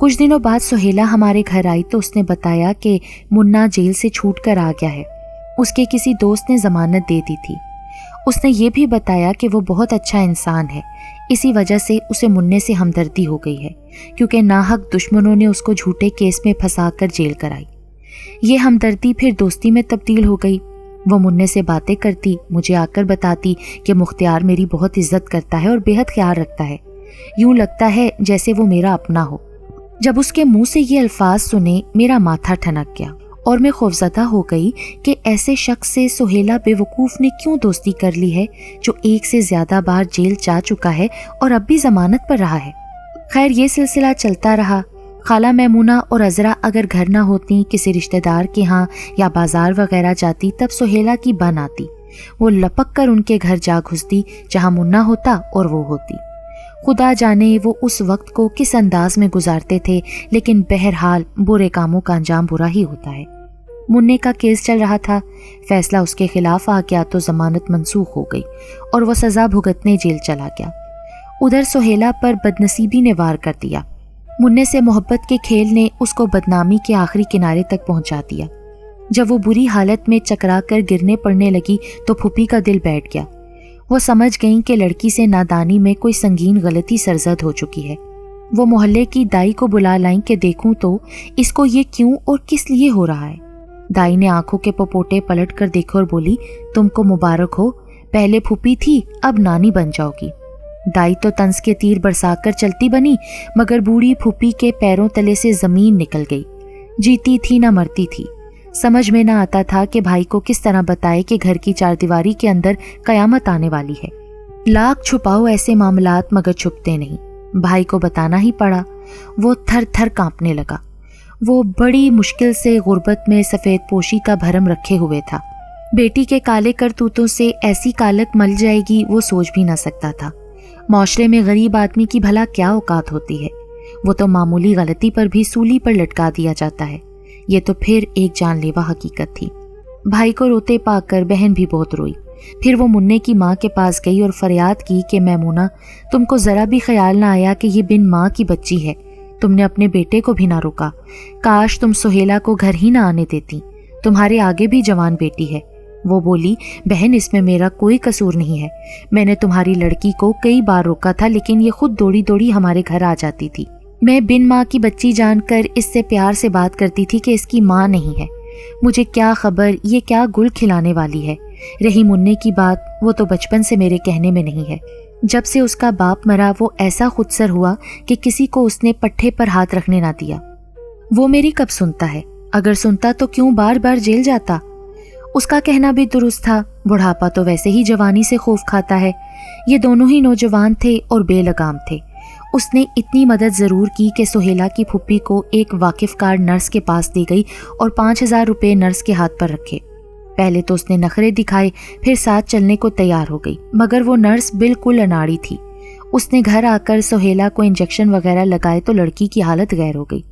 کچھ دنوں بعد سہیلا ہمارے گھر آئی تو اس نے بتایا کہ منا جیل سے چھوٹ کر آ گیا ہے، اس کے کسی دوست نے ضمانت دے دی تھی۔ اس نے یہ بھی بتایا کہ وہ بہت اچھا انسان ہے، اسی وجہ سے اسے مننے سے ہمدردی ہو گئی ہے، کیونکہ ناحق دشمنوں نے اس کو جھوٹے کیس میں پھنسا کر جیل کرائی۔ یہ ہمدردی پھر دوستی میں تبدیل ہو گئی۔ وہ مننے سے باتیں کرتی، مجھے آ کر بتاتی کہ مختار میری بہت عزت کرتا ہے اور بے حد خیال رکھتا ہے، یوں لگتا ہے جیسے وہ میرا اپنا ہو۔ جب اس کے منہ سے یہ الفاظ سنے میرا ماتھا ٹھنک گیا اور میں خوفزدہ ہو گئی کہ ایسے شخص سے سہیلا بے وقوف نے کیوں دوستی کر لی ہے جو ایک سے زیادہ بار جیل جا چکا ہے اور اب بھی ضمانت پر رہا ہے۔ خیر یہ سلسلہ چلتا رہا۔ خالہ میمونہ اور عذرا اگر گھر نہ ہوتی، کسی رشتہ دار کے ہاں یا بازار وغیرہ جاتی، تب سہیلا کی بن آتی، وہ لپک کر ان کے گھر جا گھستی جہاں منا ہوتا اور وہ ہوتی۔ خدا جانے وہ اس وقت کو کس انداز میں گزارتے تھے، لیکن بہرحال برے کاموں کا انجام برا ہی ہوتا ہے۔ مننے کا کیس چل رہا تھا، فیصلہ اس کے خلاف آ گیا تو ضمانت منسوخ ہو گئی اور وہ سزا بھگتنے جیل چلا گیا۔ ادھر سہیلا پر بدنصیبی نے وار کر دیا۔ مننے سے محبت کے کھیل نے اس کو بدنامی کے آخری کنارے تک پہنچا دیا۔ جب وہ بری حالت میں چکرا کر گرنے پڑنے لگی تو پھوپھی کا دل بیٹھ گیا۔ وہ سمجھ گئیں کہ لڑکی سے نادانی میں کوئی سنگین غلطی سرزد ہو چکی ہے۔ وہ محلے کی دائی کو بلا لائیں کہ دیکھوں تو اس کو یہ کیوں اور کس لیے ہو رہا ہے۔ دائی نے آنکھوں کے پپوٹے پلٹ کر دیکھے اور بولی، تم کو مبارک ہو، پہلے پھوپھی تھی اب نانی بن جاؤ گی۔ دائی تو طنز کے تیر برسا کر چلتی بنی، مگر بوڑھی پھوپھی کے پیروں تلے سے زمین نکل گئی۔ جیتی تھی نہ مرتی تھی۔ سمجھ میں نہ آتا تھا کہ بھائی کو کس طرح بتائے کہ گھر کی چاردیواری کے اندر قیامت آنے والی ہے۔ لاکھ چھپاؤ ایسے معاملات مگر چھپتے نہیں۔ بھائی کو بتانا ہی پڑا۔ وہ تھر تھر کانپنے لگا۔ وہ بڑی مشکل سے غربت میں سفید پوشی کا بھرم رکھے ہوئے تھا۔ بیٹی کے کالے کرتوتوں سے ایسی کالک مل جائے گی وہ سوچ بھی نہ سکتا تھا۔ معاشرے میں غریب آدمی کی بھلا کیا اوقات ہوتی ہے، وہ تو معمولی غلطی پر بھی سولی پر لٹکا دیا جاتا ہے۔ یہ تو پھر ایک جان لیوا حقیقت تھی۔ بھائی کو روتے پا کر بہن بھی بہت روئی۔ پھر وہ مننے کی ماں کے پاس گئی اور فریاد کی کہ میمونہ، تم کو ذرا بھی خیال نہ آیا کہ یہ بن ماں کی بچی ہے، تم نے اپنے بیٹے کو بھی نہ روکا، کاش تم سہیلا کو گھر ہی نہ آنے دیتی، تمہارے آگے بھی جوان بیٹی ہے۔ وہ بولی، بہن اس میں میرا کوئی قصور نہیں ہے، میں نے تمہاری لڑکی کو کئی بار روکا تھا لیکن یہ خود دوڑی دوڑی ہمارے گھر آ جاتی تھی۔ میں بن ماں کی بچی جان کر اس سے پیار سے بات کرتی تھی کہ اس کی ماں نہیں ہے، مجھے کیا خبر یہ کیا گل کھلانے والی ہے۔ رہی مننے کی بات، وہ تو بچپن سے میرے کہنے میں نہیں ہے۔ جب سے اس کا باپ مرا وہ ایسا خودسر ہوا کہ کسی کو اس نے پٹھے پر ہاتھ رکھنے نہ دیا۔ وہ میری کب سنتا ہے؟ اگر سنتا تو کیوں بار بار جیل جاتا؟ اس کا کہنا بھی درست تھا، بڑھاپا تو ویسے ہی جوانی سے خوف کھاتا ہے۔ یہ دونوں ہی نوجوان تھے اور بے لگام تھے۔ اس نے اتنی مدد ضرور کی کہ سہیلا کی پھوپھی کو ایک واقف کار نرس کے پاس دی گئی اور 5,000 روپے نرس کے ہاتھ پر رکھے۔ پہلے تو اس نے نخرے دکھائے، پھر ساتھ چلنے کو تیار ہو گئی، مگر وہ نرس بالکل اناڑی تھی۔ اس نے گھر آ کر سہیلا کو انجیکشن وغیرہ لگائے تو لڑکی کی حالت غیر ہو گئی۔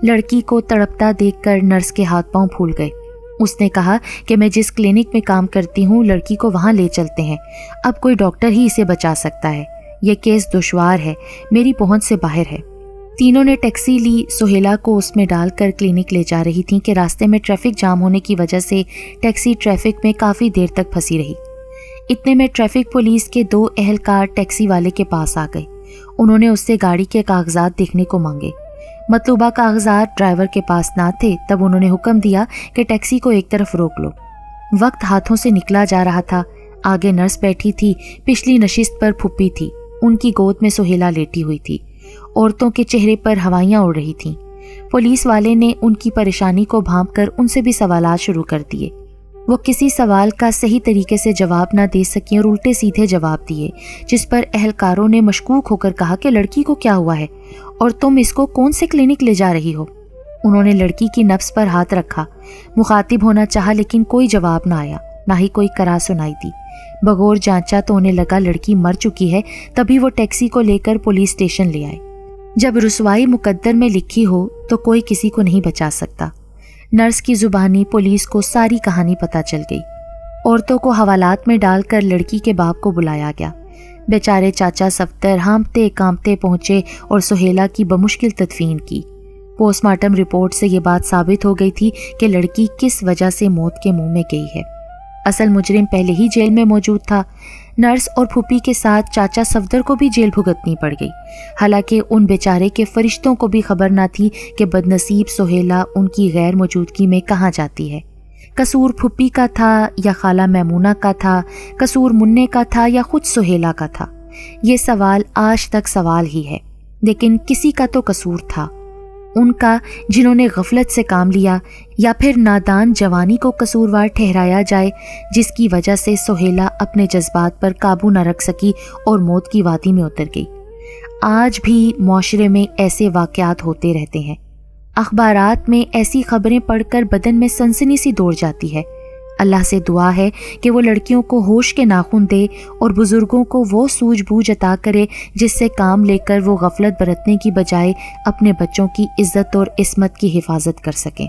لڑکی کو تڑپتا دیکھ کر نرس کے ہاتھ پاؤں پھول گئے۔ اس نے کہا کہ میں جس کلینک میں کام کرتی ہوں لڑکی کو وہاں لے چلتے ہیں، اب کوئی ڈاکٹر ہی اسے بچا سکتا ہے، یہ کیس دشوار ہے، میری پہنچ سے باہر ہے۔ تینوں نے ٹیکسی لی، سہیلا کو اس میں ڈال کر کلینک لے جا رہی تھیں کہ راستے میں ٹریفک جام ہونے کی وجہ سے ٹیکسی ٹریفک میں کافی دیر تک پھنسی رہی۔ اتنے میں ٹریفک پولیس کے 2 اہلکار ٹیکسی والے کے پاس آ گئے۔ انہوں نے اس سے گاڑی کے کاغذات دیکھنے کو مانگے۔ مطلوبہ کاغذات ڈرائیور کے پاس نہ تھے، تب انہوں نے حکم دیا کہ ٹیکسی کو ایک طرف روک لو۔ وقت ہاتھوں سے نکلا جا رہا تھا۔ آگے نرس بیٹھی تھی، پچھلی نشست پر پھوپھی تھی، ان کی گود میں سہیلا لیٹی ہوئی تھی۔ عورتوں کے چہرے پر ہوائیاں اڑ رہی تھیں۔ پولیس والے نے ان کی پریشانی کو بھانپ کر ان سے بھی سوالات شروع کر دیے۔ وہ کسی سوال کا صحیح طریقے سے جواب نہ دے سکیں اور الٹے سیدھے جواب دیے، جس پر اہلکاروں نے مشکوک ہو کر کہا کہ لڑکی کو کیا ہوا ہے اور تم اس کو کون سے کلینک لے جا رہی ہو؟ انہوں نے لڑکی کی نبض پر ہاتھ رکھا، مخاطب ہونا چاہا لیکن کوئی جواب نہ آیا، نہ ہی کوئی کرا سنائی دی۔ بغور جانچا تو انہیں لگا لڑکی مر چکی ہے، تبھی وہ ٹیکسی کو لے کر پولیس اسٹیشن لے آئے۔ جب رسوائی مقدر میں لکھی ہو تو کوئی کسی کو نہیں بچا سکتا۔ نرس کی زبانی پولیس کو ساری کہانی پتہ چل گئی۔ عورتوں کو حوالات میں ڈال کر لڑکی کے باپ کو بلایا گیا۔ بیچارے چاچا صفدر ہانپتے کانپتے پہنچے اور سہیلہ کی بمشکل تدفین کی۔ پوسٹ مارٹم رپورٹ سے یہ بات ثابت ہو گئی تھی کہ لڑکی کس وجہ سے موت کے منہ میں گئی ہے۔ اصل مجرم پہلے ہی جیل میں موجود تھا۔ نرس اور پھوپھی کے ساتھ چاچا صفدر کو بھی جیل بھگتنی پڑ گئی، حالانکہ ان بیچارے کے فرشتوں کو بھی خبر نہ تھی کہ بدنصیب سہیلہ ان کی غیر موجودگی میں کہاں جاتی ہے۔ قصور پھوپھی کا تھا یا خالہ میمونہ کا تھا، قصور منّے کا تھا یا خود سہیلہ کا تھا؟ یہ سوال آج تک سوال ہی ہے، لیکن کسی کا تو قصور تھا، ان کا جنہوں نے غفلت سے کام لیا، یا پھر نادان جوانی کو قصوروار ٹھہرایا جائے جس کی وجہ سے سہیلہ اپنے جذبات پر قابو نہ رکھ سکی اور موت کی وادی میں اتر گئی۔ آج بھی معاشرے میں ایسے واقعات ہوتے رہتے ہیں۔ اخبارات میں ایسی خبریں پڑھ کر بدن میں سنسنی سی دوڑ جاتی ہے۔ اللہ سے دعا ہے کہ وہ لڑکیوں کو ہوش کے ناخن دے اور بزرگوں کو وہ سوجھ بوجھ عطا کرے جس سے کام لے کر وہ غفلت برتنے کی بجائے اپنے بچوں کی عزت اور عصمت کی حفاظت کر سکیں۔